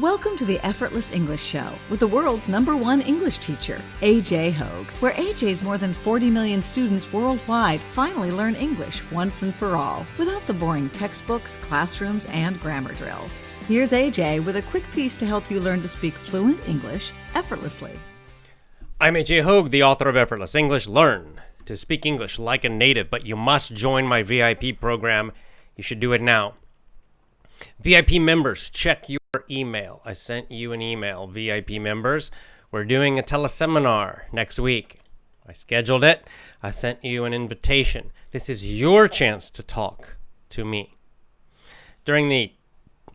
Welcome to the Effortless English Show with the world's #1 English teacher, AJ Hogue, where AJ's more than 40 million students worldwide finally learn English once and for all, without the boring textbooks, classrooms, and grammar drills. Here's AJ with a quick piece to help you learn to speak fluent English effortlessly. I'm AJ Hogue, the author of Effortless English. Learn to speak English like a native, but you must join my VIP program. You should do it now. VIP members, check your email. I sent you an email, VIP members. We're doing a teleseminar next week. I scheduled it. I sent you an invitation. This is your chance to talk to me. During the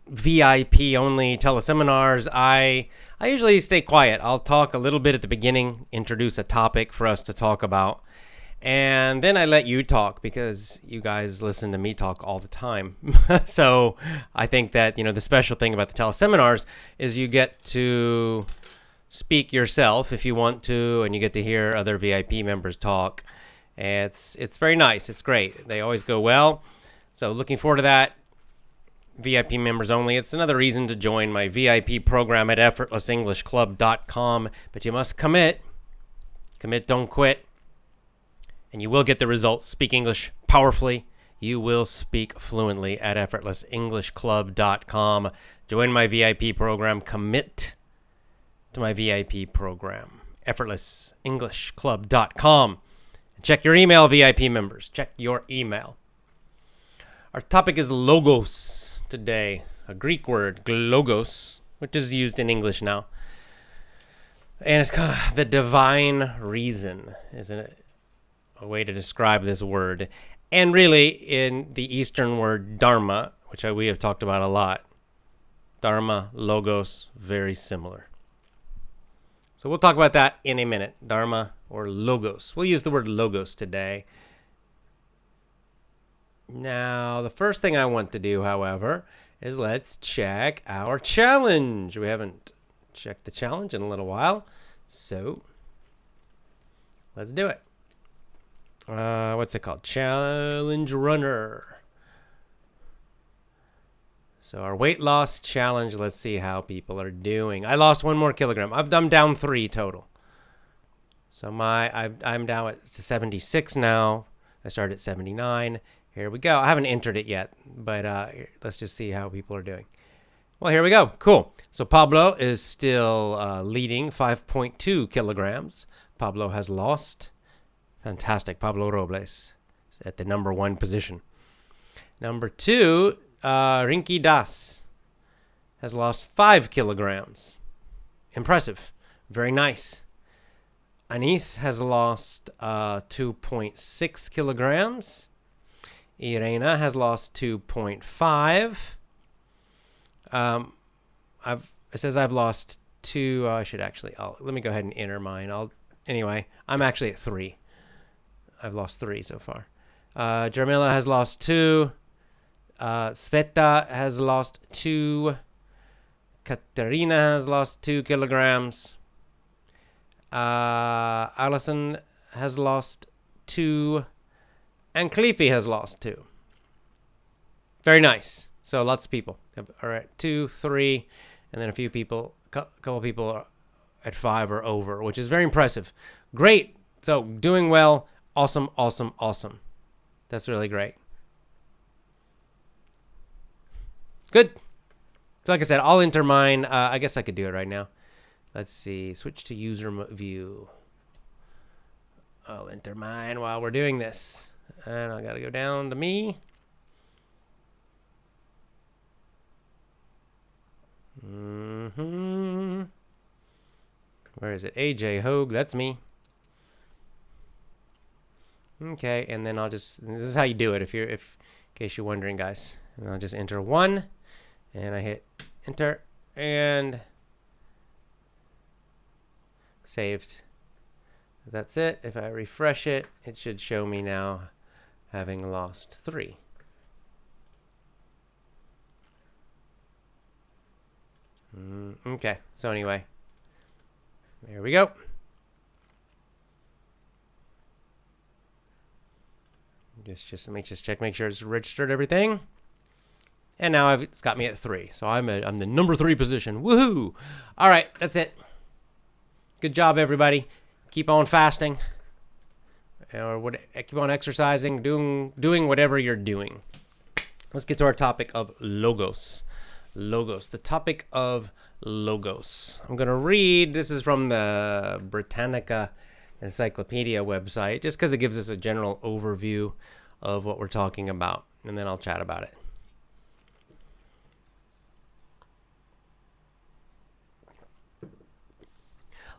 VIP-only teleseminars, I usually stay quiet. I'll talk a little bit at the beginning, introduce a topic for us to talk about, and then I let you talk because you guys listen to me talk all the time. So I think that, the special thing about the teleseminars is you get to speak yourself if you want to, and you get to hear other VIP members talk. It's very nice. It's great. They always go well. So looking forward to that. VIP members only. It's another reason to join my VIP program at effortlessenglishclub.com. But you must commit. Commit, don't quit. And you will get the results. Speak English powerfully. You will speak fluently at effortlessenglishclub.com. Join my VIP program. Commit to my VIP program. effortlessenglishclub.com. Check your email, VIP members. Check your email. Our topic is logos today. A Greek word, logos, which is used in English now. And it's called the divine reason, isn't it? A way to describe this word. And really, in the Eastern word dharma, which we have talked about a lot, dharma, logos, very similar. So we'll talk about that in a minute. Dharma or logos. We'll use the word logos today. Now, the first thing I want to do, however, is let's check our challenge. We haven't checked the challenge in a little while, so let's do it. What's it called? Challenge Runner. So our weight loss challenge, let's see how people are doing. I lost 1 more kilogram. I'm down 3 total. So I'm down at 76 now. I started at 79. Here we go. I haven't entered it yet, but let's just see how people are doing. Well, here we go. Cool. So Pablo is still leading, 5.2 kilograms. Pablo has lost. Fantastic. Pablo Robles at the #1 position. Number 2, Rinky Das has lost 5 kilograms. Impressive. Very nice. Anis has lost 2.6 kilograms. Irena has lost 2.5. It says I've lost 2. Let me go ahead and enter mine. Anyway, I'm actually at 3. I've lost 3 so far. Jarmila has lost 2. Sveta has lost 2. Katerina has lost 2 kilograms. Allison has lost 2. And Khalifi has lost 2. Very nice. So lots of people. All right, 2, 3, and then a couple people are at 5 or over, which is very impressive. Great. So doing well. Awesome, awesome, awesome. That's really great. Good. So like I said, I'll enter mine. I guess I could do it right now. Let's see. Switch to user view. I'll enter mine while we're doing this. And I got to go down to me. Where is it? AJ Hogue. That's me. Okay, and then this is how you do it in case you're wondering, guys. And I'll just enter 1, and I hit enter, and saved. That's it. If I refresh it, it should show me now having lost 3. Okay, so anyway, there we go. Just let me check, make sure it's registered everything. And now it's got me at 3. So I'm the number 3 position. Woohoo! All right, that's it. Good job, everybody. Keep on fasting. Or keep on exercising, doing whatever you're doing. Let's get to our topic of logos. Logos. The topic of logos. I'm going to read. This is from the Britannica Encyclopedia website, just because it gives us a general overview of what we're talking about. And then I'll chat about it.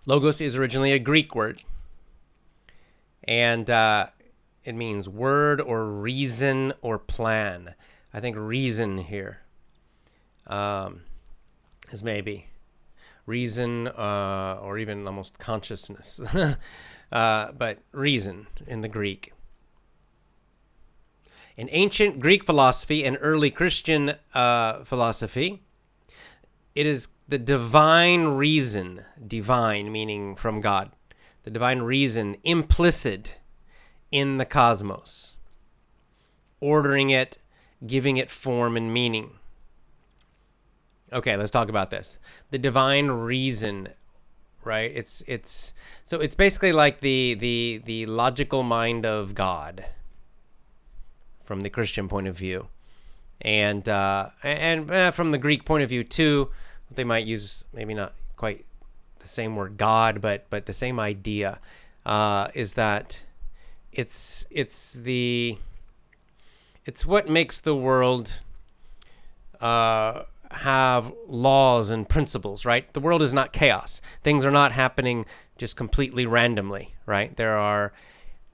Logos is originally a Greek word. And it means word or reason or plan. I think reason here is maybe reason or even almost consciousness. But reason in the Greek. In ancient Greek philosophy and early Christian philosophy, it is the divine reason, divine meaning from God, the divine reason implicit in the cosmos, ordering it, giving it form and meaning. Okay, let's talk about this. The divine reason, right? It's basically like the logical mind of God from the Christian point of view, and from the Greek point of view too. They might use maybe not quite the same word God, but the same idea is that it's what makes the world have laws and principles, right? The world is not chaos. Things are not happening just completely randomly, right?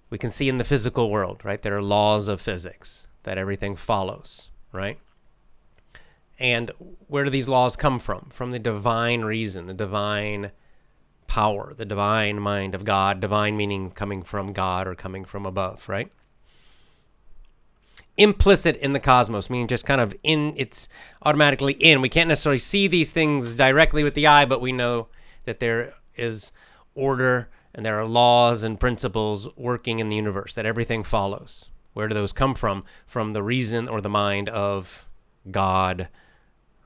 We can see in the physical world, right? There are laws of physics that everything follows, right? And where do these laws come from? From the divine reason, the divine power, the divine mind of God, divine meaning coming from God or coming from above, right? Implicit in the cosmos, meaning just kind of it's automatically in. We can't necessarily see these things directly with the eye, but we know that there is order and there are laws and principles working in the universe, that everything follows. Where do those come from? From the reason or the mind of God,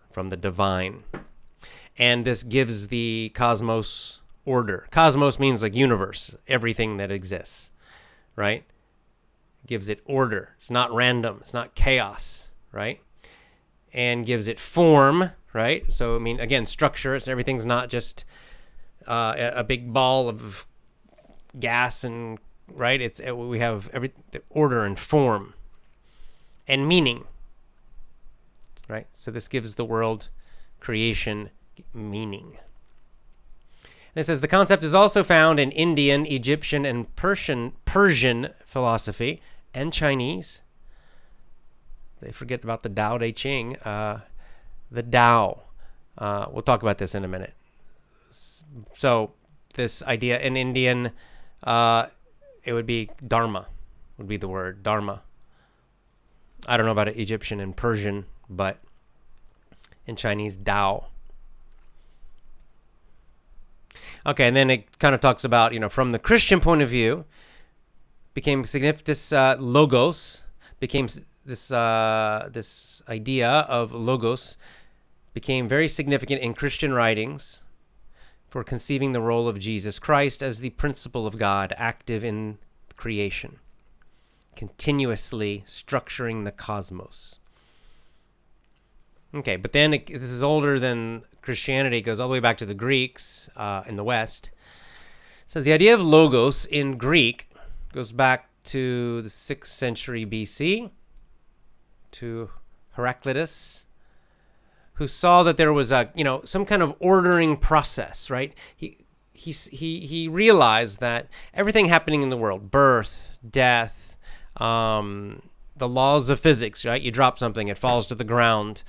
from the divine. And this gives the cosmos order. Cosmos means like universe, everything that exists, right? Gives it order. It's not random. It's not chaos, right? And gives it form, right? So, I mean, again, structure. So everything's not just a big ball of gas and, right? We have the order and form and meaning, right? So this gives the world, creation, meaning. And it says the concept is also found in Indian, Egyptian, and Persian philosophy and Chinese. They forget about the Tao Te Ching. The Tao. We'll talk about this in a minute. So this idea in Indian, it would be dharma, would be the word, dharma. I don't know about it, Egyptian and Persian, but in Chinese, Tao. Okay, and then it kind of talks about, from the Christian point of view, became significant. This logos became this idea of logos became very significant in Christian writings for conceiving the role of Jesus Christ as the principle of God active in creation, continuously structuring the cosmos. Okay, but then this is older than Christianity. It goes all the way back to the Greeks in the West. So the idea of logos in Greek goes back to the 6th century BC, to Heraclitus, who saw that there was some kind of ordering process, right? He realized that everything happening in the world, birth, death, the laws of physics, right? You drop something, it falls to the ground.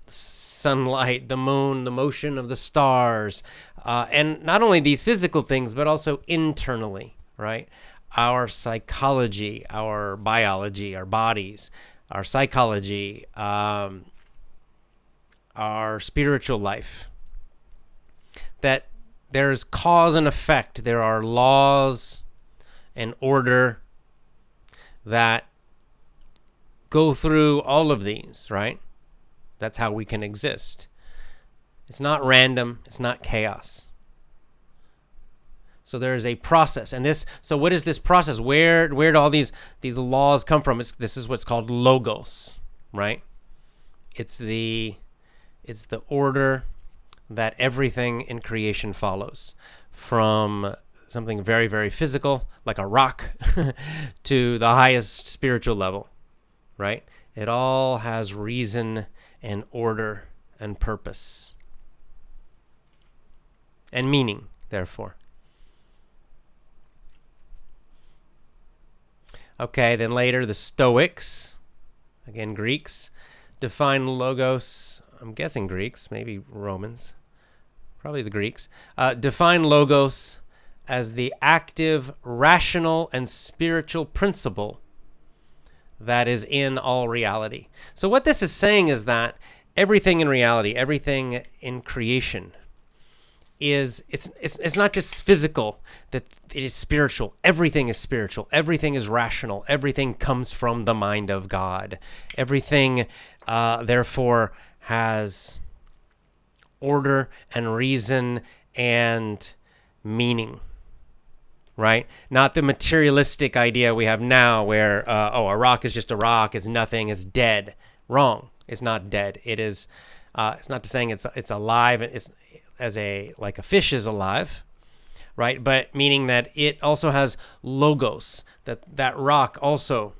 Sunlight, the moon, the motion of the stars, and not only these physical things, but also internally, right? Our psychology, our biology, our bodies, our psychology, our spiritual life. That there's cause and effect. There are laws and order that go through all of these, right? That's how we can exist. It's not random. It's not chaos. So there is a process. So what is this process? Where do all these laws come from? This is what's called logos, right? It's the order that everything in creation follows, from something very, very physical, like a rock, to the highest spiritual level, right? It all has reason and order and purpose and meaning, therefore. Okay, then later the Stoics, again Greeks, define logos, I'm guessing Greeks, maybe Romans, probably the Greeks, define logos as the active, rational, and spiritual principle that is in all reality. So what this is saying is that everything in reality, everything in creation, it's not just physical, that it is spiritual. Everything is spiritual. Everything is rational. Everything comes from the mind of God. Everything, therefore, has order and reason and meaning, right? Not the materialistic idea we have now where, a rock is just a rock, it's nothing, it's dead. Wrong. It's not dead. It is, it's not saying it's alive. It's like a fish is alive, right? But meaning that it also has logos, that rock also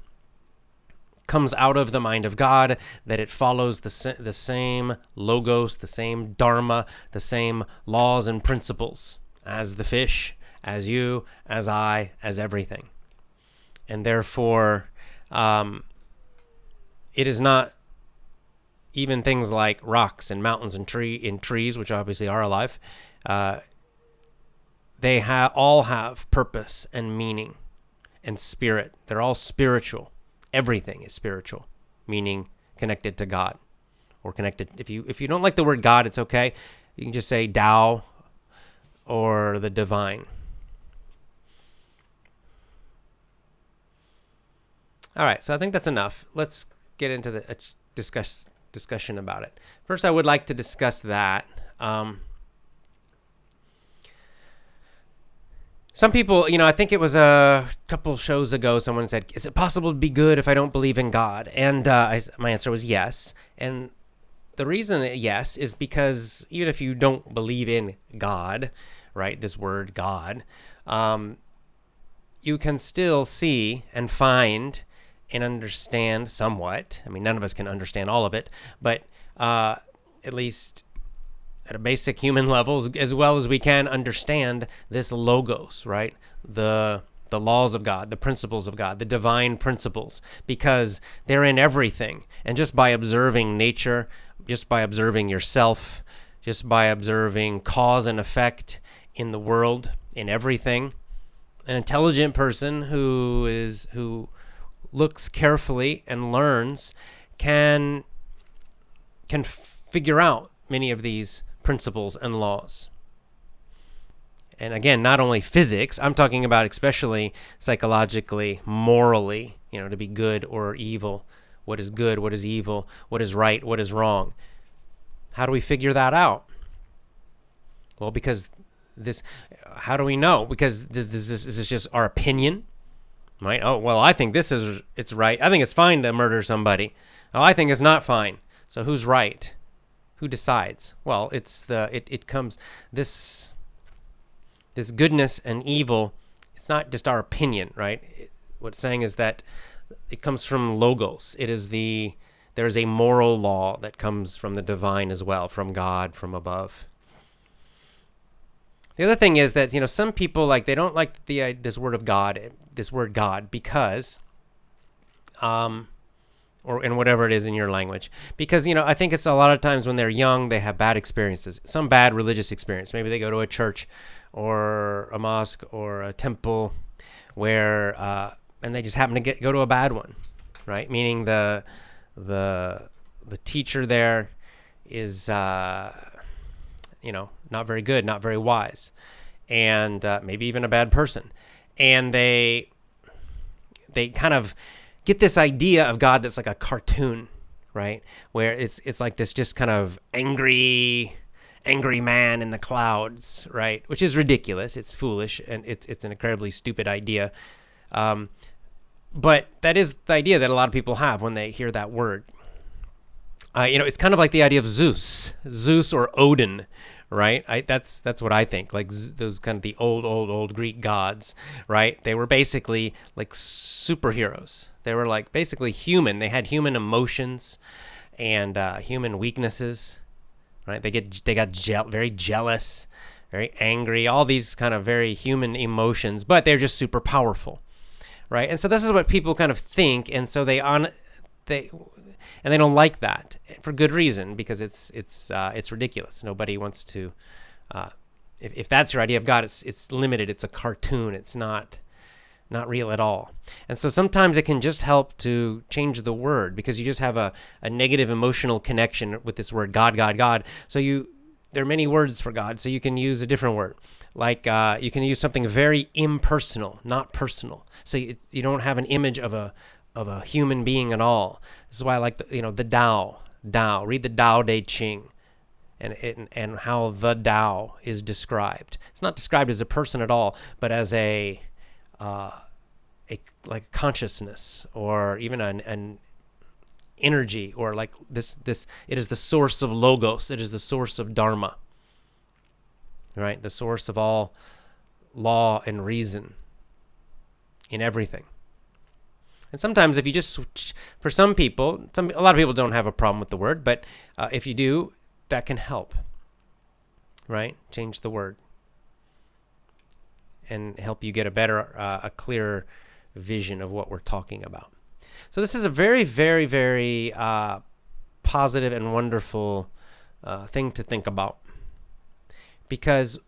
comes out of the mind of God, that it follows the same logos, the same dharma, the same laws and principles as the fish, as you, as I, as everything. And therefore, it is not even things like rocks and mountains and trees, which obviously are alive. They all have purpose and meaning and spirit. They're all spiritual. Everything is spiritual, meaning connected to God, or connected. If you don't like the word God, it's okay. You can just say Tao or the divine. All right, so I think that's enough. Let's get into the discussion about it. First, I would like to discuss that. Some people, I think it was a couple shows ago, someone said, is it possible to be good if I don't believe in God? And my answer was yes. And the reason yes is because even if you don't believe in God, right, this word God, you can still see and find and understand somewhat. I mean, none of us can understand all of it, but at least at a basic human level, as well as we can understand this logos, right? The laws of God, the principles of God, the divine principles, because they're in everything. And just by observing nature, just by observing yourself, just by observing cause and effect in the world, in everything, an intelligent person who looks carefully and learns can figure out many of these principles and laws. And again, not only physics, I'm talking about especially psychologically, morally, to be good or evil. What is good? What is evil? What is right? What is wrong? How do we figure that out? Well, because how do we know? Because this is just our opinion, right? Oh, well, I think it's right. I think it's fine to murder somebody. Oh, I think it's not fine. So who's right? Who decides? Well, it comes, this goodness and evil, it's not just our opinion, right? What it's saying is that it comes from logos. There's a moral law that comes from the divine as well, from God, from above. The other thing is that, some people, they don't like this word God, because, or in whatever it is in your language. Because, I think it's a lot of times when they're young, they have bad experiences, some bad religious experience. Maybe they go to a church or a mosque or a temple where, and they just happen to go to a bad one, right? Meaning the teacher there is, not very good, not very wise, and maybe even a bad person. And they kind of get this idea of God that's like a cartoon, right? Where it's like this just kind of angry man in the clouds, right? Which is ridiculous. It's foolish, and it's an incredibly stupid idea. But that is the idea that a lot of people have when they hear that word. It's kind of like the idea of Zeus or Odin, right? That's what I think. Like those kind of the old Greek gods, right? They were basically like superheroes. They were like basically human. They had human emotions and human weaknesses, right? They got very jealous, very angry, all these kind of very human emotions, but they're just super powerful, right? And so this is what people kind of think, and so they don't like that for good reason, because it's ridiculous. Nobody wants to. If that's your idea of God, it's limited. It's a cartoon. It's not real at all. And so sometimes it can just help to change the word, because you just have a negative emotional connection with this word God, God, God. So there are many words for God, so you can use a different word. Like you can use something very impersonal, not personal. So you don't have an image of a human being at all. This is why I like the Tao. Read the Tao Te Ching, and how the Tao is described. It's not described as a person at all, but as a like consciousness, or even an energy, or like this. It is the source of logos. It is the source of dharma. Right, the source of all law and reason in everything. And sometimes if you just switch, for some people, a lot of people don't have a problem with the word, but if you do, that can help, right? Change the word and help you get a clearer vision of what we're talking about. So this is a very, very, very positive and wonderful thing to think about, because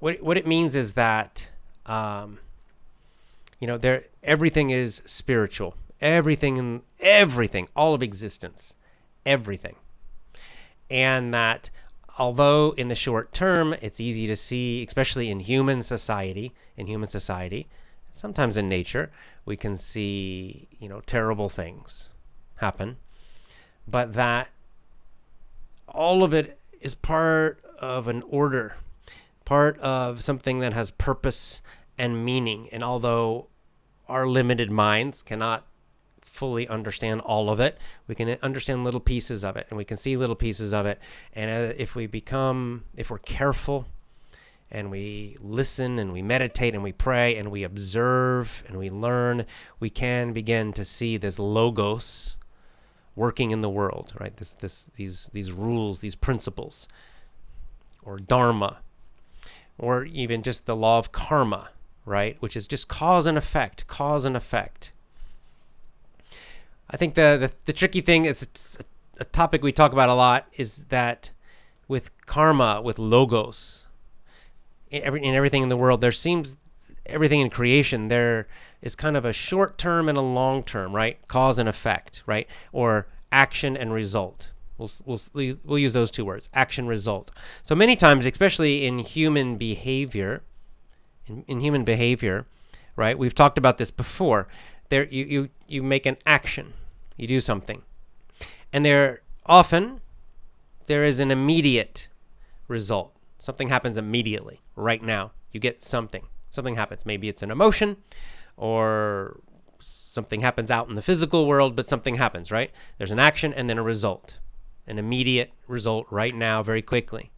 what it means is that everything is spiritual. Everything, all of existence, everything. And that although in the short term, it's easy to see, especially in human society, sometimes in nature, we can see, terrible things happen. But that all of it is part of an order, part of something that has purpose and meaning. And although our limited minds cannot fully understand all of it, we can understand little pieces of it, and we can see little pieces of it. And if we're careful, and we listen, and we meditate, and we pray, and we observe, and we learn, we can begin to see this logos working in the world, right? These rules, these principles, or dharma, or even just the law of karma, right? Which is just cause and effect. I think the tricky thing, it's a topic we talk about a lot, is that with karma, with logos, in everything in the world, there seems, everything in creation, there is kind of a short term and a long term, right? Cause and effect, right? Or action and result. We'll use those two words, action, result. So many times, especially in human behavior, right? We've talked about this before. There, you make an action, you do something, and there is an immediate result. Something happens immediately, right now. You get something happens. Maybe it's an emotion, or something happens out in the physical world, but something happens, right? There's an action and then a result, an immediate result right now, very quickly.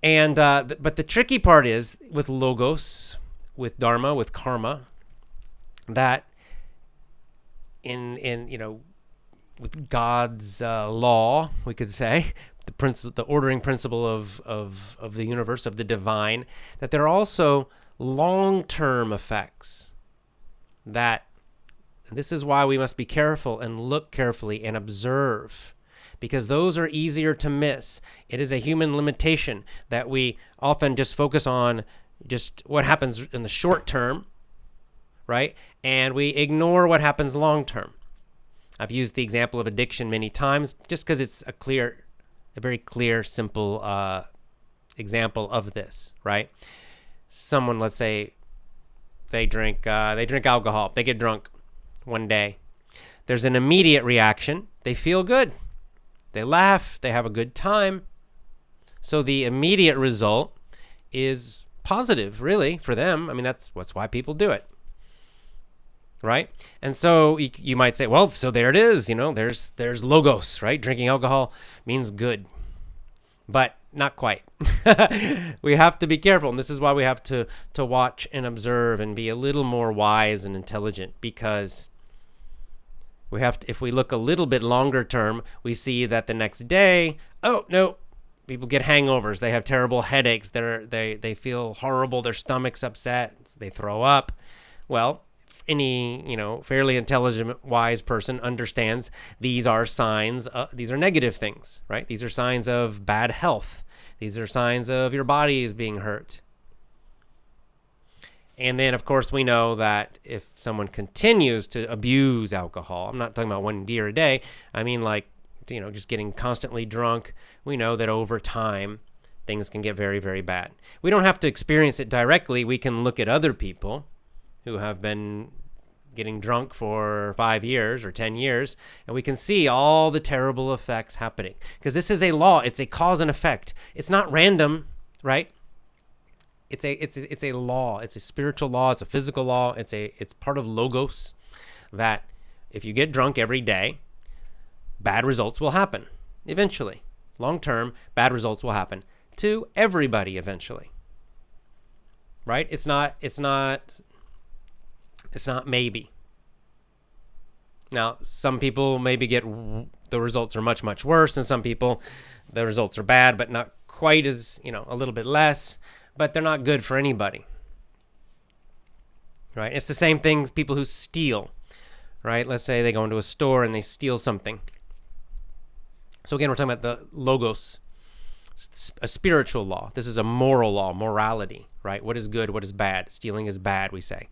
And but the tricky part is with logos, with dharma, with karma, that with God's law, we could say, the ordering principle of the universe, of the divine, that there are also long-term effects. And this is why we must be careful and look carefully and observe, because those are easier to miss. It is a human limitation that we often just focus on just what happens in the short term, right? And we ignore what happens long term. I've used the example of addiction many times just because it's a very clear, simple example of this, right? Someone, let's say, they drink alcohol, they get drunk. one day. There's an immediate reaction. They feel good. They laugh. They have a good time. So the immediate result is positive, really, for them. I mean, that's why people do it. Right? And so you might say, well, so there it is. There's logos, right? Drinking alcohol means good. But not quite. We have to be careful. And this is why we have to watch and observe and be a little more wise and intelligent, because we have to, if we look a little bit longer term, we see that the next day, oh, no, people get hangovers. They have terrible headaches. They feel horrible. Their stomach's upset. They throw up. Well, any fairly intelligent, wise person understands these are signs. These are negative things, right? These are signs of bad health. These are signs of your body is being hurt. And then, of course, we know that if someone continues to abuse alcohol, I'm not talking about 1 beer a day. I mean, just getting constantly drunk. We know that over time, things can get very, very bad. We don't have to experience it directly. We can look at other people who have been getting drunk for 5 years or 10 years, and we can see all the terrible effects happening. Because this is a law. It's a cause and effect. It's not random, right? It's a law. It's a spiritual law. It's a physical law. It's part of logos, that if you get drunk every day, bad results will happen eventually. Long term, bad results will happen to everybody eventually. Right? It's not maybe. Now, some people maybe get the results are much, much worse, and some people the results are bad, but not quite as, a little bit less, but they're not good for anybody. Right? It's the same thing, people who steal, right? Let's say they go into a store and they steal something. So again, we're talking about the logos, a spiritual law. This is a moral law, morality, right? What is good, what is bad? Stealing is bad, we say.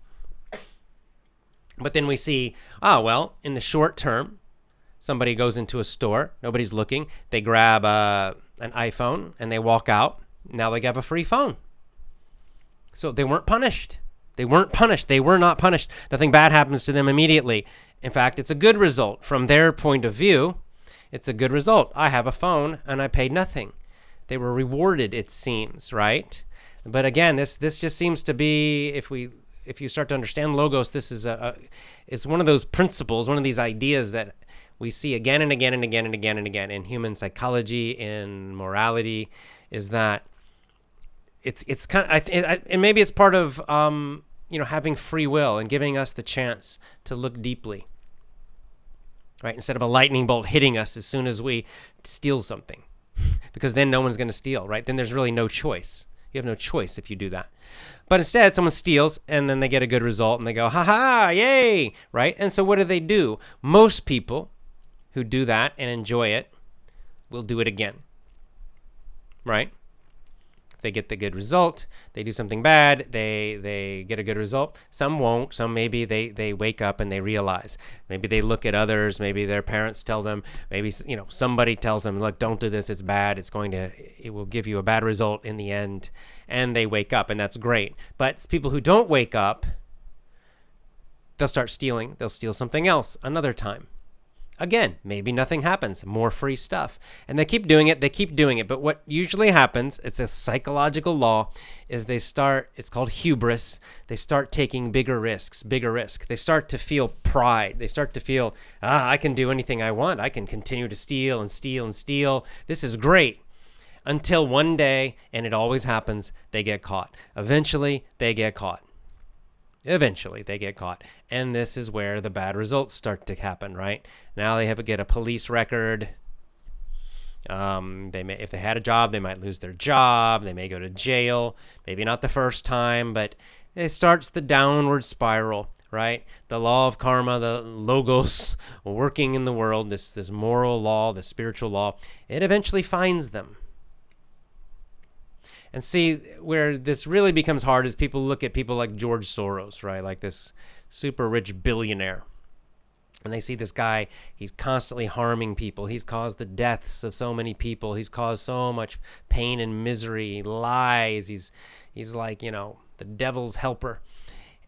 But then we see, in the short term, somebody goes into a store, nobody's looking, they grab an iPhone and they walk out. Now they have a free phone. So they weren't punished. They were not punished. Nothing bad happens to them immediately. In fact, it's a good result. From their point of view, it's a good result. I have a phone and I paid nothing. They were rewarded, it seems, right? But again, this just seems to be, if you start to understand logos, this is it's one of those principles, one of these ideas that we see again and again and again and again and again in human psychology, in morality, is that it's kind of, and maybe it's part of having free will and giving us the chance to look deeply, right? Instead of a lightning bolt hitting us as soon as we steal something, because then no one's going to steal, right? Then there's really no choice. You have no choice if you do that. But instead, someone steals and then they get a good result and they go, ha ha, yay, right? And so what do? Most people who do that and enjoy it will do it again, right? If they get the good result, they do something bad, they get a good result. Some won't. Some maybe they wake up and they realize. Maybe they look at others. Maybe their parents tell them. Maybe somebody tells them, look, don't do this. It's bad. It will give you a bad result in the end. And they wake up, and that's great. But people who don't wake up, they'll start stealing. They'll steal something else another time. Again, maybe nothing happens, more free stuff. And they keep doing it. But what usually happens, it's a psychological law, is it's called hubris. They start taking bigger risks. They start to feel pride. They start to feel, I can do anything I want. I can continue to steal and steal and steal. This is great. Until one day, and it always happens, they get caught. Eventually, they get caught. And this is where the bad results start to happen, right? Now they get a police record. If they had a job, they might lose their job. They may go to jail. Maybe not the first time, but it starts the downward spiral, right? The law of karma, the logos working in the world, this moral law, the spiritual law, it eventually finds them. And see, where this really becomes hard is people look at people like George Soros, right? Like this super rich billionaire. And they see this guy, he's constantly harming people. He's caused the deaths of so many people. He's caused so much pain and misery, lies. He's like, the devil's helper.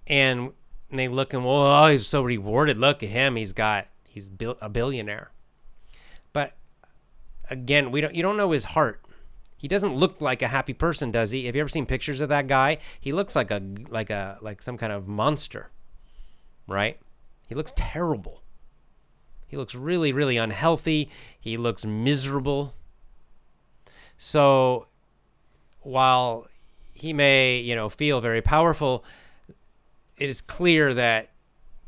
And And they look and, well, oh, he's so rewarded. Look at him. He's a billionaire. But again, you don't know his heart. He doesn't look like a happy person, does he? Have you ever seen pictures of that guy? He looks like some kind of monster, right? He looks terrible. He looks really, really unhealthy. He looks miserable. So while he may, feel very powerful, it is clear that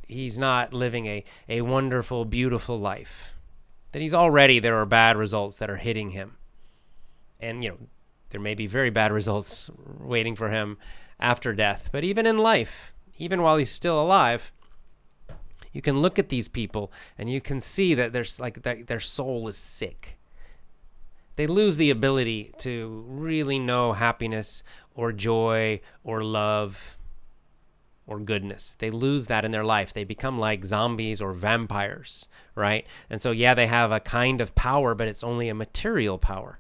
he's not living a wonderful, beautiful life. That there are bad results that are hitting him. And, there may be very bad results waiting for him after death. But even in life, even while he's still alive, you can look at these people and you can see that their soul is sick. They lose the ability to really know happiness or joy or love or goodness. They lose that in their life. They become like zombies or vampires, right? And so, they have a kind of power, but it's only a material power.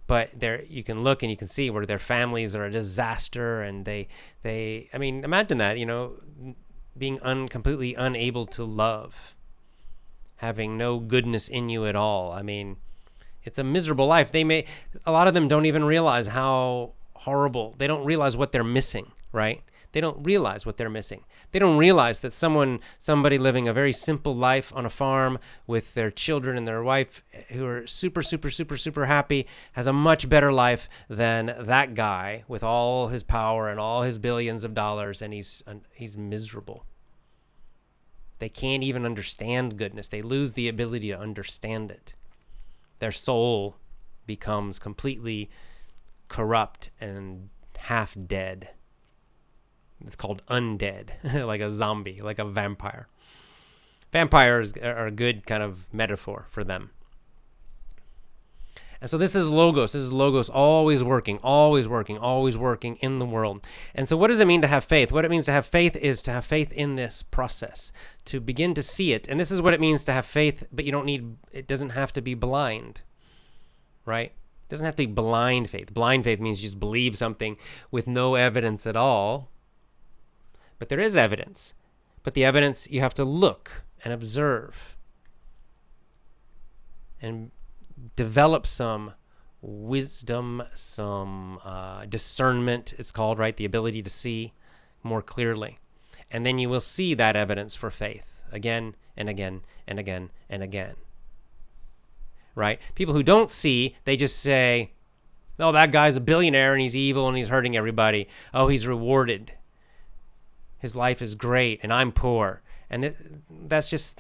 But you can look and you can see where their families are a disaster, and imagine that, being completely unable to love, having no goodness in you at all. It's a miserable life. A lot of them don't even realize how horrible. They don't realize what they're missing, right? They don't realize what they're missing. They don't realize that somebody living a very simple life on a farm with their children and their wife who are super, super, super, super happy has a much better life than that guy with all his power and all his billions of dollars, and he's miserable. They can't even understand goodness. They lose the ability to understand it. Their soul becomes completely corrupt and half dead. It's called undead, like a zombie, like a vampire. Vampires are a good kind of metaphor for them. And so this is logos. This is logos always working in the world. And so what does it mean to have faith? What it means to have faith is to have faith in this process, to begin to see it. And this is what it means to have faith, but it doesn't have to be blind, right? It doesn't have to be blind faith. Blind faith means you just believe something with no evidence at all. But there is evidence. But the evidence, you have to look and observe and develop some wisdom, some discernment, it's called, right? The ability to see more clearly. And then you will see that evidence for faith again and again and again and again. Right? People who don't see, they just say, oh, that guy's a billionaire and he's evil and he's hurting everybody. Oh, he's rewarded. His life is great and I'm poor. And it's just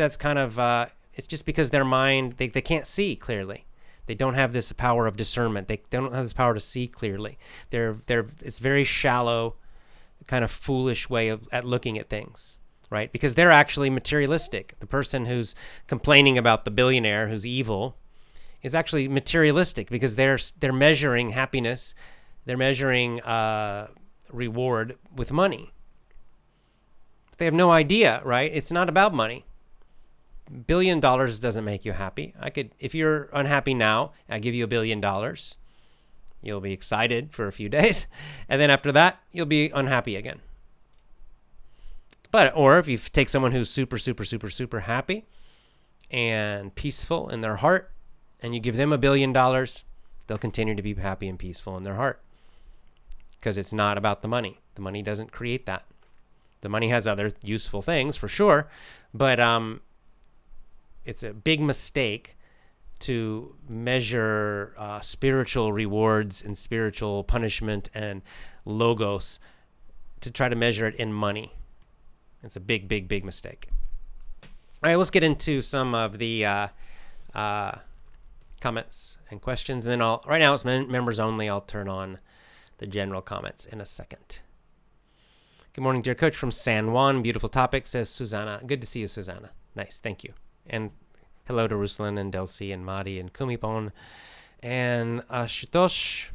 because their mind, they can't see clearly. They don't have this power of discernment. They don't have this power to see clearly. It's very shallow, kind of foolish way at looking at things, right? Because they're actually materialistic. The person who's complaining about the billionaire who's evil is actually materialistic because they're measuring happiness, they're measuring reward with money. They have no idea, right? It's not about money. $1 billion doesn't make you happy. If you're unhappy now, I give you $1 billion. You'll be excited for a few days, and then after that, you'll be unhappy again. Or if you take someone who's super, super, super, super happy and peaceful in their heart, and you give them $1 billion, they'll continue to be happy and peaceful in their heart because it's not about the money. The money doesn't create that. The money has other useful things for sure, but it's a big mistake to measure spiritual rewards and spiritual punishment and logos to try to measure it in money. It's a big, big, big mistake. All right, let's get into some of the comments and questions. And then right now it's members only. I'll turn on the general comments in a second. Good morning, dear coach from San Juan. Beautiful topic, says Susanna. Good to see you, Susanna. Nice, thank you. And hello to Ruslan and Delcy and Madi and Kumipon and Ashutosh.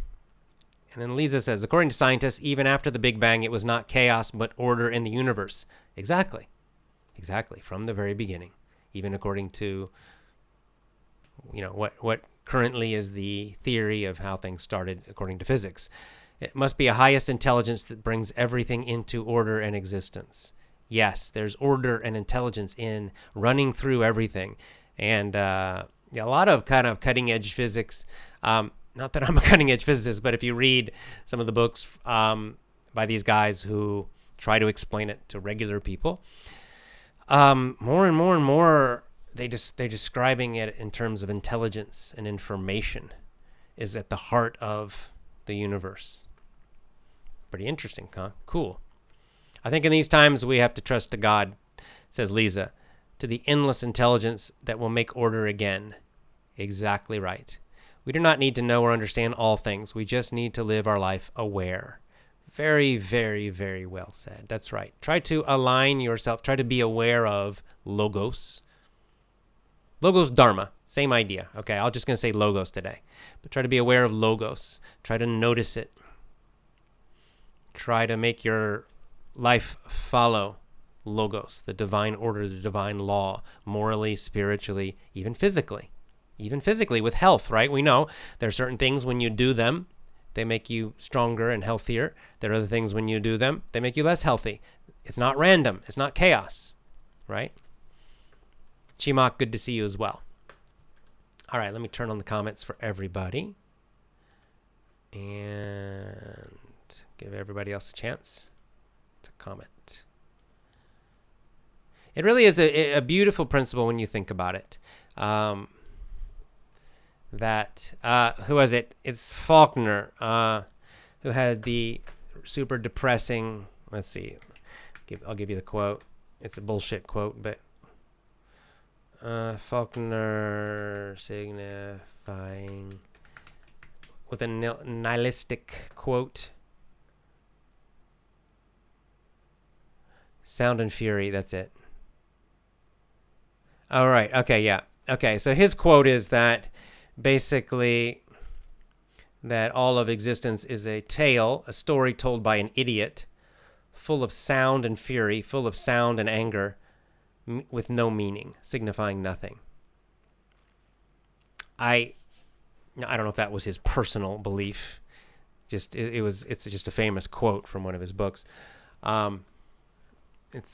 And then Lisa says, according to scientists, even after the Big Bang, it was not chaos, but order in the universe. Exactly. From the very beginning. Even according to, what currently is the theory of how things started according to physics. It must be a highest intelligence that brings everything into order and existence. Yes, there's order and intelligence in running through everything. And a lot of kind of cutting-edge physics. Not that I'm a cutting-edge physicist, but if you read some of the books by these guys who try to explain it to regular people, more and more and more, they're describing it in terms of intelligence and information is at the heart of the universe. Pretty interesting, huh? Cool. I think in these times we have to trust to God, says Lisa, to the endless intelligence that will make order again. Exactly right. We do not need to know or understand all things. We just need to live our life aware. Very, very, very well said. That's right. Try to align yourself. Try to be aware of logos. Logos, dharma. Same idea. Okay, I'm just going to say logos today. But try to be aware of logos. Try to notice it. Try to make your life follow logos, the divine order, the divine law, morally, spiritually, even physically. Even physically with health, right? We know there are certain things when you do them, they make you stronger and healthier. There are other things when you do them, they make you less healthy. It's not random. It's not chaos, right? Chimak, good to see you as well. All right, let me turn on the comments for everybody and give everybody else a chance to comment. It really is a beautiful principle when you think about it. Who was it? It's Faulkner who had the super depressing, let's see, I'll give you the quote. It's a bullshit quote, but Faulkner signifying with a nihilistic quote. Sound and Fury, that's it. All right, okay, yeah. Okay, so his quote is that basically that all of existence is a tale, a story told by an idiot, full of sound and fury, full of sound and anger, with no meaning, signifying nothing. I don't know if that was his personal belief. It's just a famous quote from one of his books.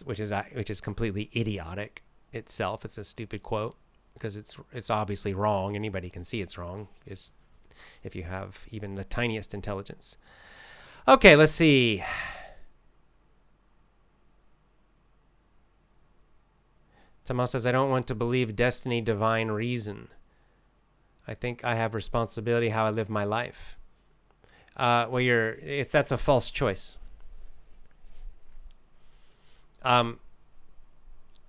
Which is completely idiotic itself. It's a stupid quote because it's obviously wrong. Anybody can see it's wrong if you have even the tiniest intelligence. Okay, let's see. Tomas says, I don't want to believe destiny, divine reason. I think I have responsibility how I live my life. That's a false choice.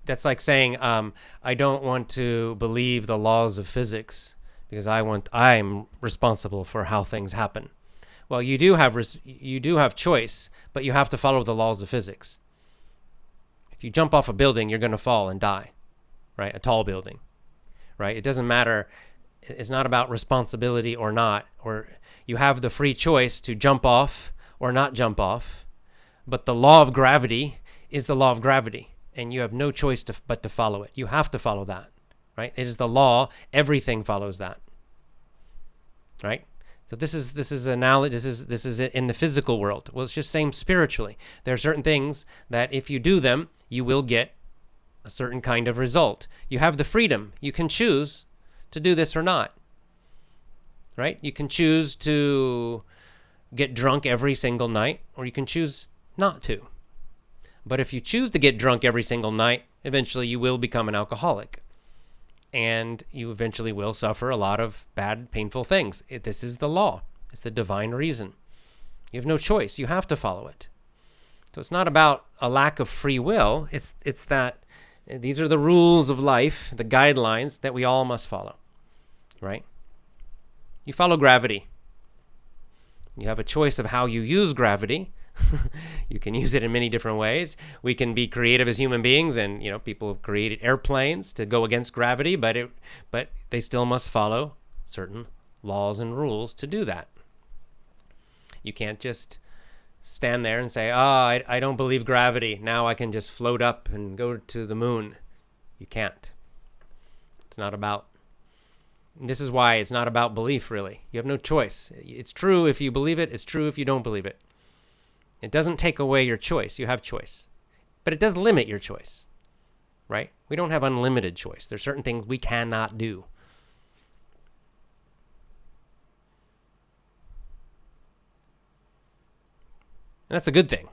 That's like saying, I don't want to believe the laws of physics because I'm responsible for how things happen. Well, you do have choice, but you have to follow the laws of physics. If you jump off a building, you're going to fall and die, right? A tall building, right? It doesn't matter. It's not about responsibility or not, or you have the free choice to jump off or not jump off. But the law of gravity is the law of gravity, and you have no choice but to follow it. You have to follow that, right? It is the law. Everything follows that, right? So this is analogy. This is in the physical world. Well, it's just same spiritually. There are certain things that if you do them, you will get a certain kind of result. You have the freedom. You can choose to do this or not, right? You can choose to get drunk every single night, or you can choose not to. But if you choose to get drunk every single night, eventually you will become an alcoholic. And you eventually will suffer a lot of bad, painful things. This is the law. It's the divine reason. You have no choice. You have to follow it. So it's not about a lack of free will. It's that these are the rules of life, the guidelines that we all must follow, right? You follow gravity. You have a choice of how you use gravity. You can use it in many different ways. We can be creative as human beings, and people have created airplanes to go against gravity, but they still must follow certain laws and rules to do that. You can't just stand there and say, I don't believe gravity. Now I can just float up and go to the moon. You can't. It's not about This is why it's not about belief, really. You have no choice. It's true if you believe it. It's true if you don't believe it. It doesn't take away your choice. You have choice. But it does limit your choice, right? We don't have unlimited choice. There's certain things we cannot do. And that's a good thing.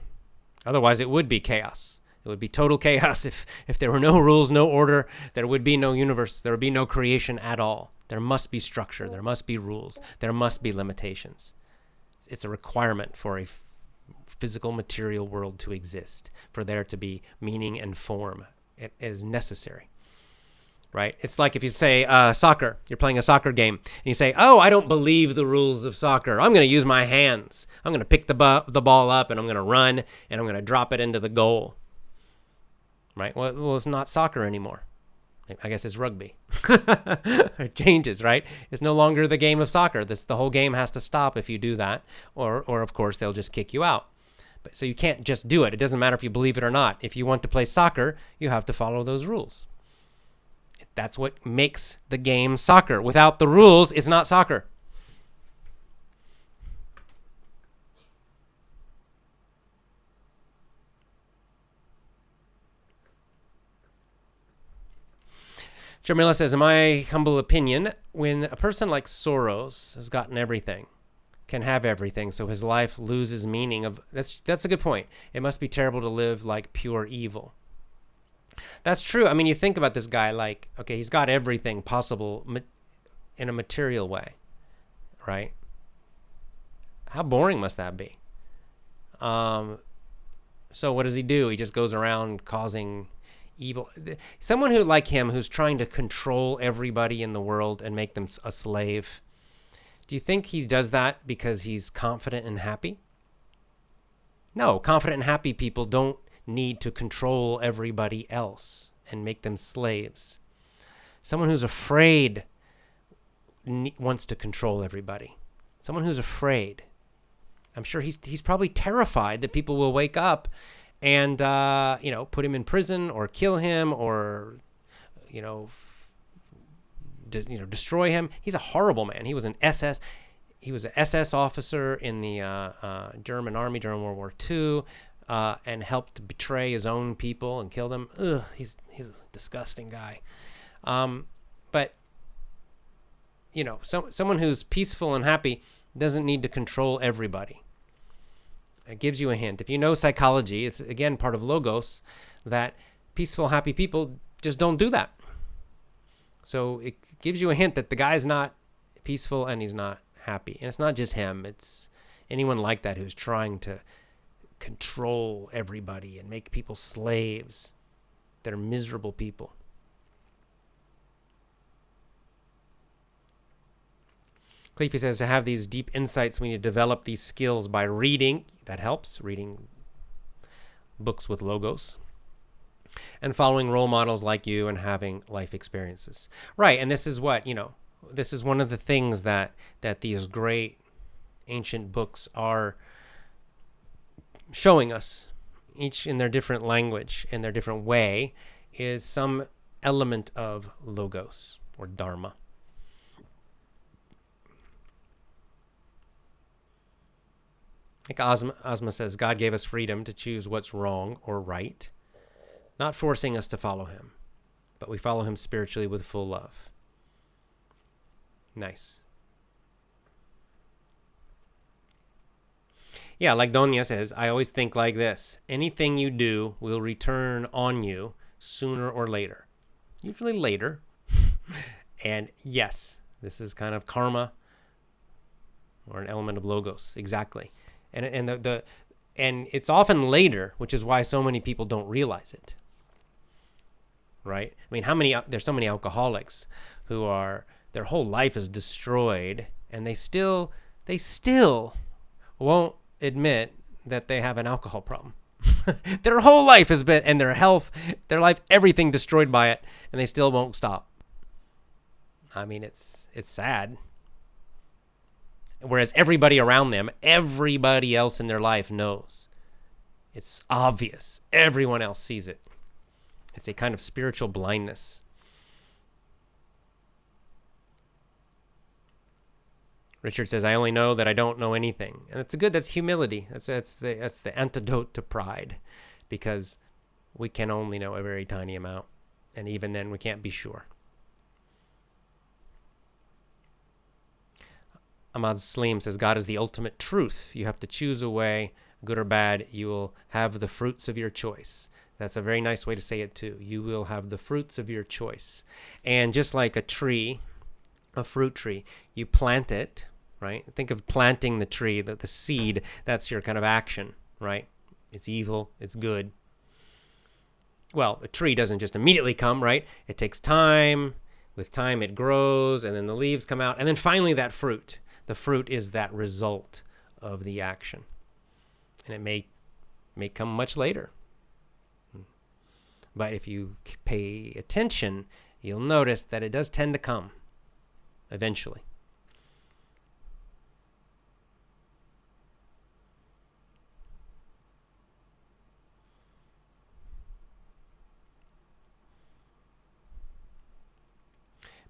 Otherwise, it would be chaos. It would be total chaos if there were no rules, no order. There would be no universe. There would be no creation at all. There must be structure. There must be rules. There must be limitations. It's a requirement for a physical material world to exist, for there to be meaning and form. It is necessary, right? It's like if you say soccer, you're playing a soccer game, and you say, oh, I don't believe the rules of soccer. I'm going to use my hands. I'm going to pick the ball up, and I'm going to run, and I'm going to drop it into the goal, right? Well, it's not soccer anymore. I guess it's rugby. It changes, right? It's no longer the game of soccer. The whole game has to stop if you do that, or of course, they'll just kick you out. But so you can't just do it. It doesn't matter if you believe it or not. If you want to play soccer, you have to follow those rules. That's what makes the game soccer. Without the rules, it's not soccer. Jamila says, in my humble opinion, when a person like Soros has gotten everything, can have everything, so his life loses meaning of that's a good point. It must be terrible to live like pure evil. That's true. I mean, you think about this guy like, okay, he's got everything possible in a material way, right? How boring must that be? So what does he do? He just goes around causing evil. Someone who like him, who's trying to control everybody in the world and make them a slave. Do you think he does that because he's confident and happy? No, confident and happy people don't need to control everybody else and make them slaves. Someone who's afraid wants to control everybody. Someone who's afraid. I'm sure he's probably terrified that people will wake up and put him in prison or kill him or destroy him. He's a horrible man. He was an SS. He was an SS officer in the German army during World War II, and helped betray his own people and kill them. Ugh, he's a disgusting guy. But someone who's peaceful and happy doesn't need to control everybody. It gives you a hint. If you know psychology, it's again part of logos that peaceful, happy people just don't do that. So it gives you a hint that the guy's not peaceful and he's not happy. And it's not just him. It's anyone like that who's trying to control everybody and make people slaves. They're miserable people. Cleefy says to have these deep insights, we need to develop these skills by reading. That helps, reading books with logos. And following role models like you and having life experiences. Right, and this is what, this is one of the things that these great ancient books are showing us, each in their different language, in their different way, is some element of logos or dharma. Like Ozma says, God gave us freedom to choose what's wrong or right, not forcing us to follow him, but we follow him spiritually with full love. Nice. Yeah, like Donia says, I always think like this. Anything you do will return on you sooner or later. Usually later. And yes, this is kind of karma or an element of logos. Exactly. And it's often later, which is why so many people don't realize it. Right? I mean, there's so many alcoholics who their whole life is destroyed and they still won't admit that they have an alcohol problem. Their whole life has been, and their health, their life, everything destroyed by it, and they still won't stop. I mean, it's sad. Whereas everybody around them, everybody else in their life knows. It's obvious. Everyone else sees it. It's a kind of spiritual blindness. Richard says, I only know that I don't know anything. And it's good. That's humility. That's the antidote to pride, because we can only know a very tiny amount. And even then, we can't be sure. Ahmad Saleem says, God is the ultimate truth. You have to choose a way, good or bad. You will have the fruits of your choice. That's a very nice way to say it, too. You will have the fruits of your choice. And just like a tree, a fruit tree, you plant it, right? Think of planting the tree, the seed. That's your kind of action, right? It's evil. It's good. Well, a tree doesn't just immediately come, right? It takes time. With time, it grows, and then the leaves come out. And then finally, that fruit. The fruit is that result of the action. And it may come much later. But if you pay attention, you'll notice that it does tend to come eventually.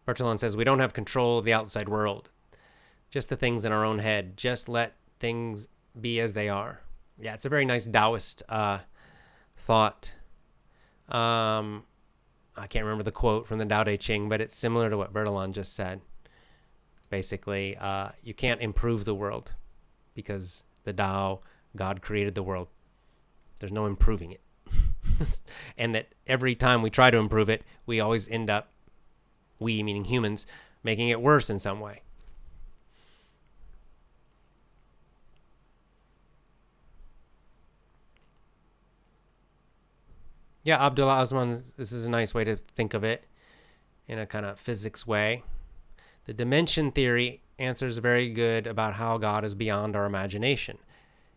Bertillon says, we don't have control of the outside world. Just the things in our own head. Just let things be as they are. Yeah, it's a very nice Taoist thought. I can't remember the quote from the Tao Te Ching, but it's similar to what Bertillon just said. Basically, you can't improve the world because the Tao, God created the world. There's no improving it. And that every time we try to improve it, we always end up, we meaning humans, making it worse in some way. Yeah, Abdullah Osman, this is a nice way to think of it in a kind of physics way. The dimension theory answers very good about how God is beyond our imagination.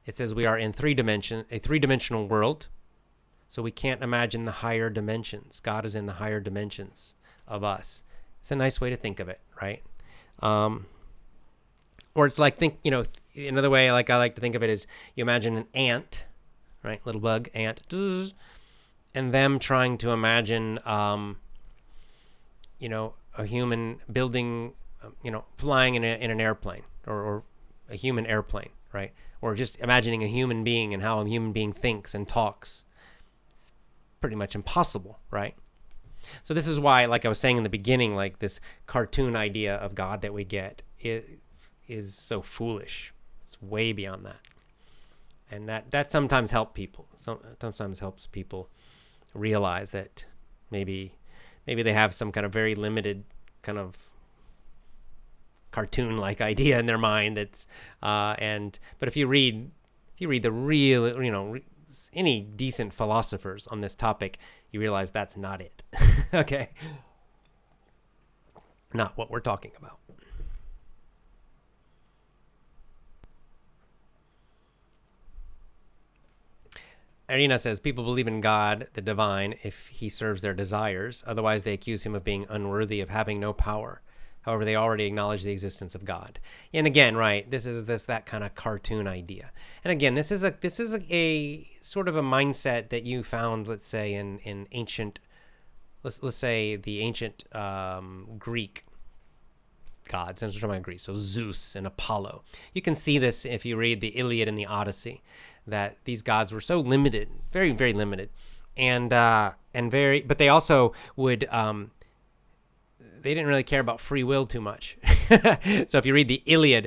It says we are in a three-dimensional world, so we can't imagine the higher dimensions. God is in the higher dimensions of us. It's a nice way to think of it, right? Or it's like, another way like I like to think of it is you imagine an ant, right? Little bug, ant, and them trying to imagine, a human building, flying in an airplane or a human airplane, right? Or just imagining a human being and how a human being thinks and talks. It's pretty much impossible, right? So this is why, like I was saying in the beginning, like this cartoon idea of God that we get is so foolish. It's way beyond that. And that sometimes sometimes helps people realize that maybe they have some kind of very limited kind of cartoon-like idea in their mind but if you read the real, any decent philosophers on this topic, you realize that's not it. Okay? Not what we're talking about. Arena says, people believe in God, the divine, if he serves their desires. Otherwise, they accuse him of being unworthy, of having no power. However, they already acknowledge the existence of God. And again, right, this is that kind of cartoon idea. And again, this is a sort of a mindset that you found, let's say, in ancient, let's say the ancient Greek gods. Since we're talking about Greece, so Zeus and Apollo. You can see this if you read the Iliad and the Odyssey, that these gods were so limited, very, very limited, but they also would, they didn't really care about free will too much. So if you read the Iliad,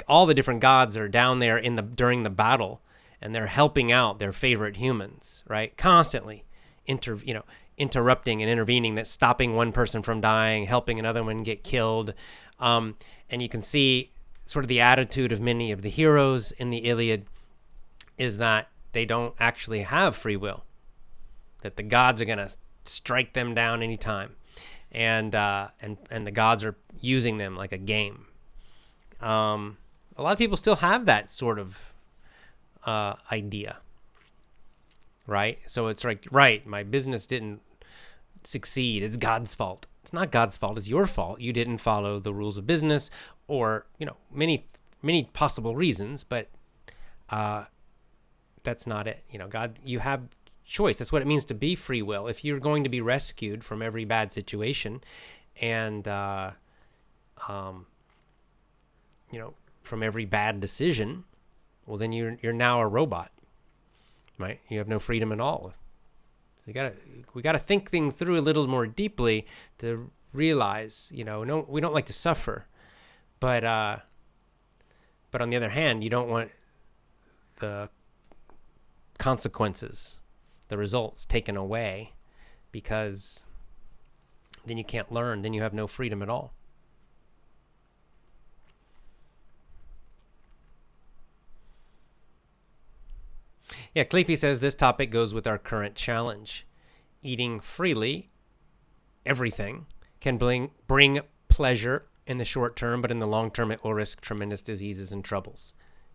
all the different gods are down there during the battle, and they're helping out their favorite humans, right? Constantly, interrupting and intervening, that's stopping one person from dying, helping another one get killed, and you can see sort of the attitude of many of the heroes in the Iliad is that they don't actually have free will, that the gods are going to strike them down anytime, and the gods are using them like a game. A lot of people still have that sort of idea, right? So it's like, right, my business didn't succeed, it's God's fault. It's not God's fault, it's your fault. You didn't follow the rules of business, or many possible reasons, but that's not it. God, you have choice. That's what it means to be free will. If you're going to be rescued from every bad situation, and from every bad decision, well, then you're now a robot, right? You have no freedom at all. So we gotta think things through a little more deeply to realize, no, we don't like to suffer, but on the other hand, you don't want the consequences, the results taken away, because then you can't learn, then you have no freedom at all. Yeah, Cleefy says this topic goes with our current challenge. Eating freely, everything, can bring pleasure in the short term, but in the long term, it will risk tremendous diseases and troubles.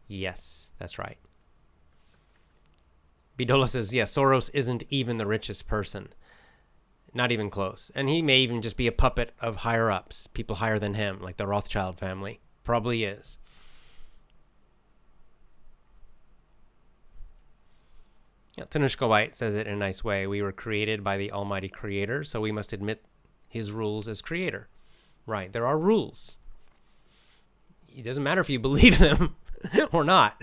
Yes, that's right. Bidola says, yeah, Soros isn't even the richest person. Not even close. And he may even just be a puppet of higher-ups, people higher than him, like the Rothschild family. Probably is. Yeah, Tanushka White says it in a nice way. We were created by the Almighty Creator, so we must admit his rules as creator. Right, there are rules. It doesn't matter if you believe them or not.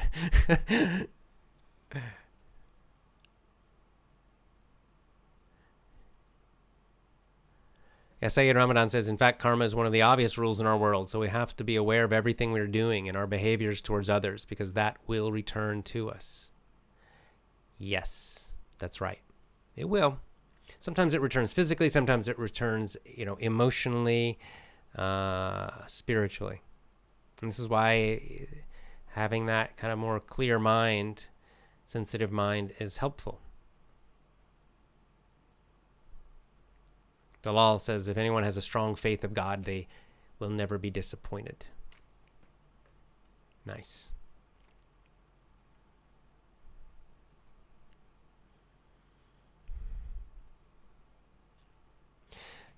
Yeah, Sayyid Ramadan says, in fact, karma is one of the obvious rules in our world, so we have to be aware of everything we're doing and our behaviors towards others, because that will return to us. Yes, that's right. It will. Sometimes it returns physically, sometimes it returns, emotionally, spiritually. And this is why having that kind of more clear mind, sensitive mind, is helpful. Dalal says, if anyone has a strong faith of God, they will never be disappointed. Nice.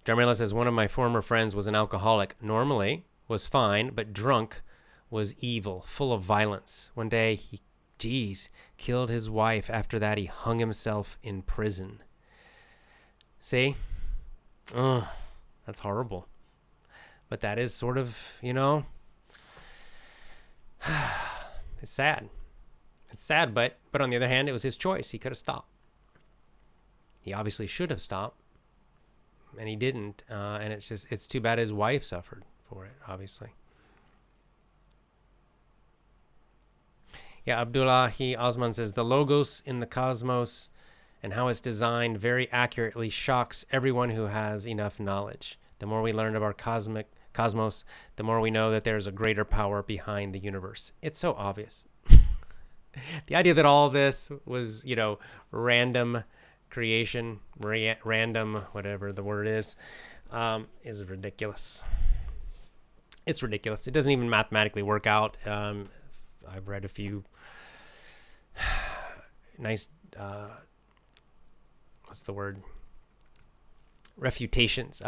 Jarmila says, one of my former friends was an alcoholic. Normally was fine, but drunk was evil, full of violence. One day he, killed his wife. After that, he hung himself in prison. See? Oh, that's horrible. But that is sort of, it's sad. It's sad, but on the other hand, it was his choice. He could have stopped. He obviously should have stopped, and he didn't. And it's too bad his wife suffered for it, obviously. Yeah, Abdullahi Osman says, the logos in the cosmos and how it's designed very accurately shocks everyone who has enough knowledge. The more we learn of our cosmos, the more we know that there's a greater power behind the universe. It's so obvious. The idea that all of this was, random creation, random, whatever the word is ridiculous. It's ridiculous. It doesn't even mathematically work out. I've read a few nice, what's the word? Refutations.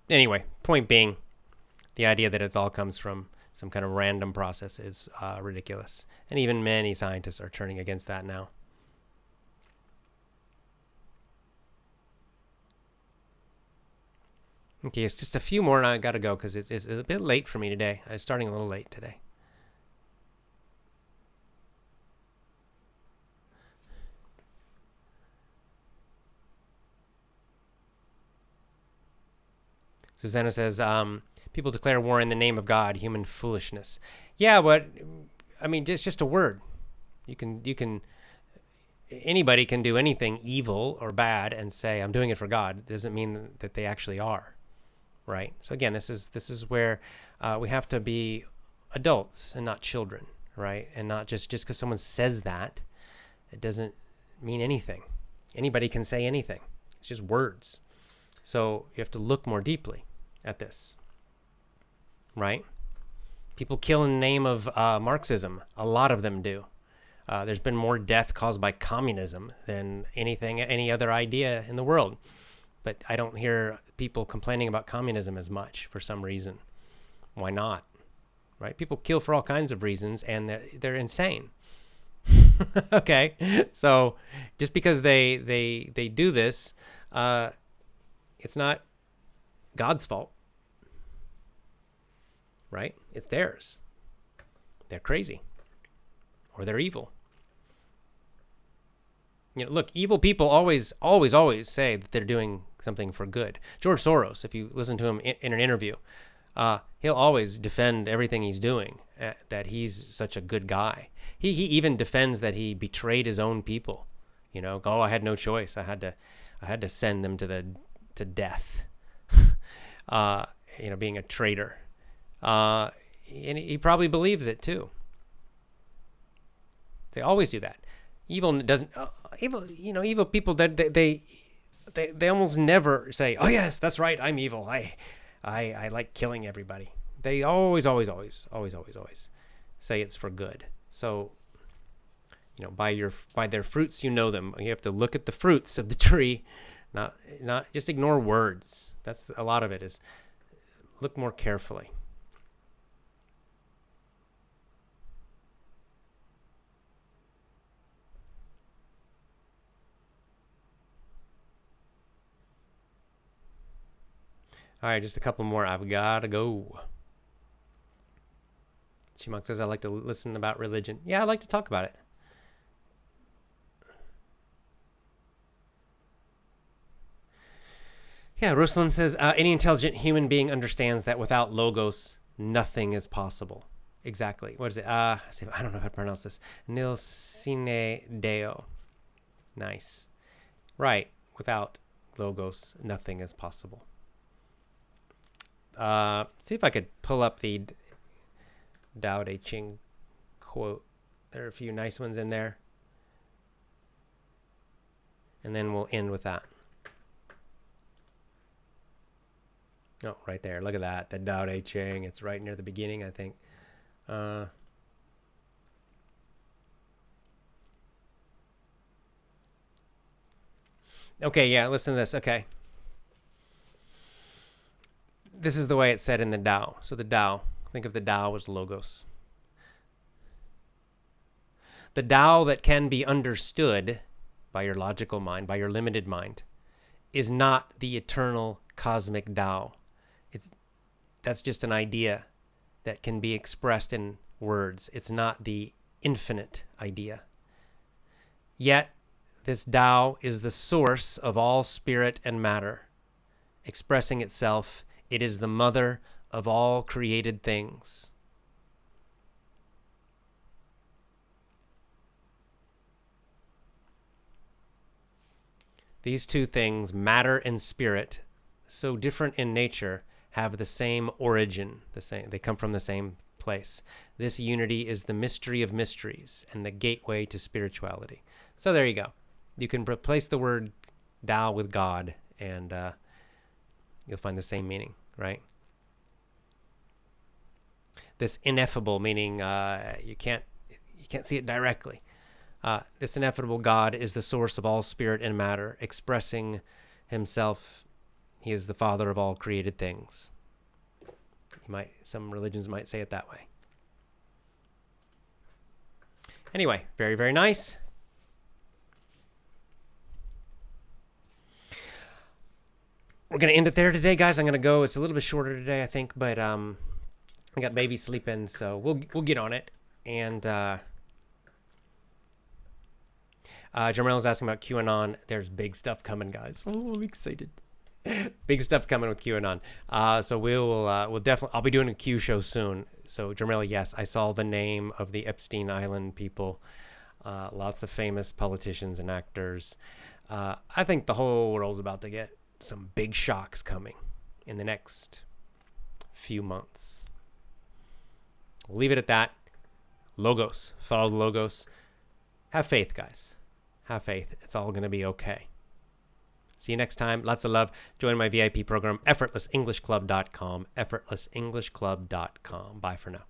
Anyway, point being, the idea that it all comes from some kind of random process is ridiculous. And even many scientists are turning against that now. Okay, it's just a few more and I got to go because it's a bit late for me today. I'm starting a little late today. Susanna says, people declare war in the name of God, human foolishness. Yeah, but, it's just a word. Anybody can do anything evil or bad and say, I'm doing it for God. It doesn't mean that they actually are. Right. So again, this is where we have to be adults and not children, right? And not just because someone says that, it doesn't mean anything. Anybody can say anything. It's just words. So you have to look more deeply at this, right? People kill in the name of Marxism. A lot of them do. There's been more death caused by communism than any other idea in the world. But I don't hear people complaining about communism as much for some reason. Why not? Right? People kill for all kinds of reasons, and they're insane. Okay, so just because they do this, it's not God's fault. right? It's theirs. They're crazy, or they're evil. Look, evil people always say that they're doing something for good. George Soros, if you listen to him in an interview, he'll always defend everything he's doing, that he's such a good guy. He even defends that he betrayed his own people. I had no choice. I had to send them to death. Being a traitor. And he probably believes it too. They always do that. Evil people that they almost never say, "Oh yes, that's right, I'm evil. I like killing everybody." They always say it's for good. So, by their fruits you know them. You have to look at the fruits of the tree, not just ignore words. That's a lot of it is look more carefully. All right, just a couple more. I've got to go. Chimok says, I like to listen about religion. Yeah, I like to talk about it. Yeah, Ruslan says, any intelligent human being understands that without logos, nothing is possible. Exactly. What is it? I don't know how to pronounce this. Nil sine deo. Nice. Right. Without logos, nothing is possible. See if I could pull up the Tao Te Ching quote. There are a few nice ones in there. And then we'll end with that. Oh, right there. Look at that. The Tao Te Ching. It's right near the beginning, I think. Okay, yeah, listen to this. Okay. This is the way it's said in the Tao. So the Tao, think of the Tao as logos. The Tao that can be understood by your logical mind, by your limited mind, is not the eternal cosmic Tao. That's just an idea that can be expressed in words. It's not the infinite idea. Yet, this Tao is the source of all spirit and matter. Expressing itself, it is the mother of all created things. These two things, matter and spirit, so different in nature, have the same origin. They come from the same place. This unity is the mystery of mysteries and the gateway to spirituality. So there you go. You can replace the word Tao with God, and you'll find the same meaning, right? This ineffable, meaning you can't see it directly. This ineffable God is the source of all spirit and matter, expressing himself. He is the father of all created things. Some religions might say it that way. Anyway, very, very nice. We're going to end it there today, guys. I'm going to go. It's a little bit shorter today, I think, but I got baby sleeping, so we'll get on it. And Jamel's asking about QAnon. There's big stuff coming, guys. Oh, I'm excited. Big stuff coming with QAnon. So we'll definitely, I'll be doing a Q show soon. So Jamel, yes, I saw the name of the Epstein Island people. Lots of famous politicians and actors. I think the whole world's about to get some big shocks coming in the next few months. We'll leave it at that. Logos. Follow the logos. Have faith, guys. Have faith. It's all going to be okay. See you next time. Lots of love. Join my VIP program, effortlessenglishclub.com. effortlessenglishclub.com. Bye for now.